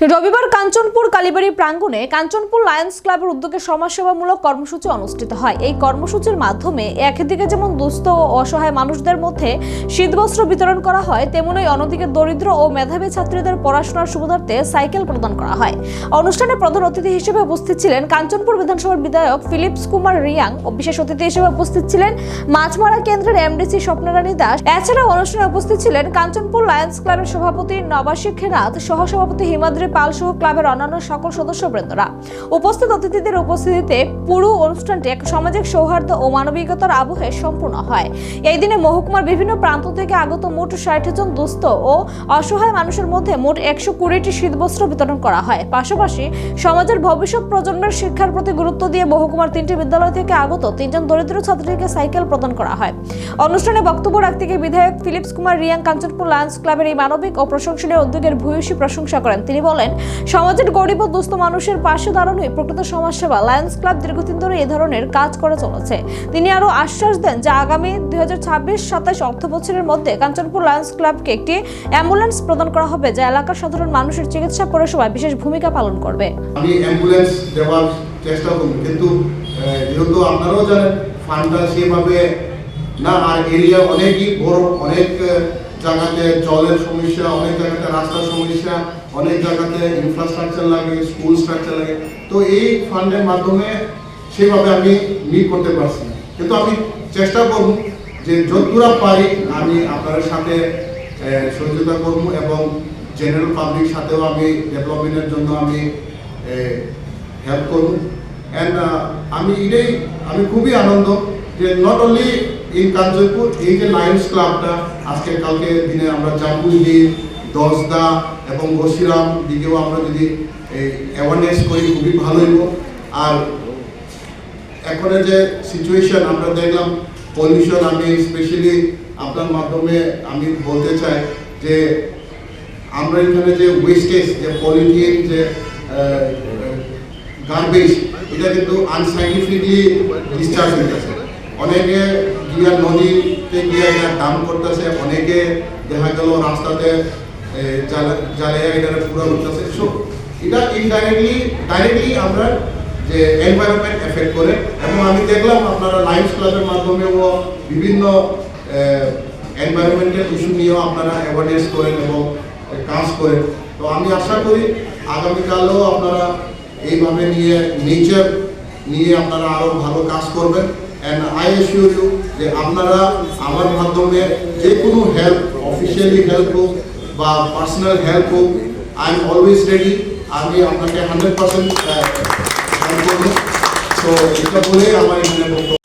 রবিবার কাঞ্চনপুর কালীবাড়ি প্রাঙ্গণে কাঞ্চনপুর লায়ন্স ক্লাবের উদ্যোগে সমাজসেবামূলক কর্মসূচি অনুষ্ঠিত হয়। এই কর্মসূচির মাধ্যমে একদিকে যেমন দুস্থ ও অসহায় মানুষদের মধ্যে শীতবস্ত্র বিতরণ করা হয়, তেমনি অন্যদিকে দরিদ্র ও মেধাবী ছাত্রীদের পড়াশোনার সুবিধার্থে সাইকেল প্রদান করা হয়। অনুষ্ঠানে প্রধান অতিথি হিসেবে উপস্থিত ছিলেন কাঞ্চনপুর বিধানসভার বিধায়ক ফিলিপস কুমার রিয়াং ও বিশেষ অতিথি হিসেবে উপস্থিত ছিলেন মাছমারা কেন্দ্রের এমডিসি স্বপ্নরানী দাস। এছাড়াও অনুষ্ঠানে উপস্থিত ছিলেন কাঞ্চনপুর লায়ন্স ক্লাবের সভাপতি নবাশিক খেরাত, সহসভাপতি হিমাদ্রি পাল সহ ক্লাবের অন্যান্য সকল সদস্যবৃন্দরা। উপস্থিত অতিথিদের উপস্থিতিতে পুরো অনুষ্ঠানটি এক সামাজিক সৌহার্দ্য ও মানবিকতার আবহে সম্পূর্ণ হয়। এই দিনে মহকুমার বিভিন্ন প্রান্ত থেকে আগত মোট 60 জন দুস্থ ও অসহায় মানুষের মধ্যে মোট 120টি শীতবস্ত্র বিতরণ করা হয়। পাশাপাশি সমাজের ভবিষ্যৎ প্রজন্মের শিক্ষার প্রতি গুরুত্ব দিয়ে মহকুমার 3টি বিদ্যালয় থেকে আগত 3 জন দরিদ্র ছাত্রীকে সাইকেল প্রদান করা হয়। অনুষ্ঠানে বক্তব্য রাখতে গিয়ে বিধায়ক ফিলিপস কুমার রিয়াং কাঞ্চনপুর লায়ন্স ক্লাবের এই মানবিক ও প্রশংসনীয় উদ্যোগের ভূয়সী প্রশংসা করেন। তিনি বলেন, সমাজের গরিব ও দুস্থ মানুষের পাশে দাঁড়ানোই প্রকৃত সমাজসেবা। লায়ন্স ক্লাব দীর্ঘদিন ধরে এই ধরনের কাজ করে চলেছে। তিনি আরো আশ্বাস দেন যে আগামী 2026-27 অর্থ বছরের মধ্যে কাঞ্চনপুর লায়ন্স ক্লাবকে একটি অ্যাম্বুলেন্স প্রদান করা হবে, যা এলাকার সাধারণ মানুষের চিকিৎসা পরিষেবায় বিশেষ ভূমিকা পালন করবে। আমি অ্যাম্বুলেন্স দেওয়ার চেষ্টা করব, কিন্তু যেহেতু আপনারাও জানেন ফান্ডটা সেভাবে না, আর এরিয়া অনেকই বড়, অনেক জায়গাতে জলের সমস্যা, অনেক জায়গাতে রাস্তার সমস্যা, অনেক জায়গাতে ইনফ্রাস্ট্রাকচার লাগে, স্কুল স্ট্রাকচার লাগে। তো এই ফান্ডের মাধ্যমে সেভাবে আমি মিট করতে পারছি, কিন্তু আমি চেষ্টা করব যে যতদূর পারি আমি আপনাদের সাথে সহযোগিতা করব এবং জেনারেল পাবলিক সাথেও আমি ডেভেলপমেন্টের জন্য আমি হেল্প করব। অ্যান্ড আমি খুবই আনন্দ যে নট অনলি ইন কাঞ্চনপুর, এই যে লায়ন্স ক্লাবটা আজকে কালকে দিনে আমরা জাম্বুলি, দশদা এবং বসিরাম দিকেও আমরা যদি অ্যাওয়ারনেস করি খুবই ভালো হইব। আর এখনের যে সিচুয়েশন আমরা দেখলাম পলিউশন, আমি স্পেশালি আপনার মাধ্যমে আমি বলতে চাই যে আমরা এখানে যে ওয়েস্টেজ, যে পলিথিন, যে গার্বেজ, এটা কিন্তু আনসাইন্টিফিকলি ডিসচার্জ হইতেছে। অনেকে গিয়া নদীতে গিয়ে দাম করতেছে, অনেকে দেখা গেল রাস্তাতে জ্বালিয়ে এটা পুরো হইতেছে। সো এটা ডাইরেক্টলি আমরা যে এনভায়রনমেন্ট এফেক্ট করে। এবং আমি দেখলাম আপনারা লায়ন্স ক্লাবের মাধ্যমেও বিভিন্ন এনভায়রনমেন্টাল ইস্যু নিয়েও আপনারা অ্যাওয়ারনেস করেন এবং কাজ করেন। তো আমি আশা করি আগামীকালেও আপনারা এইভাবে নেচার নিয়ে আপনারা আরও ভালো কাজ করবেন। অ্যান্ড আই অ্যাসিওর ইউ যে আপনারা আমার মাধ্যমে যে কোনো হেল্প, অফিসিয়ালি হেল্প হোক বা পার্সোনাল হেল্প হোক, আই এম অলওয়েজ রেডি। আমি আপনাকে 100% হেল্প করবো। তো এটা বলে আমার এখানে বক্তব্য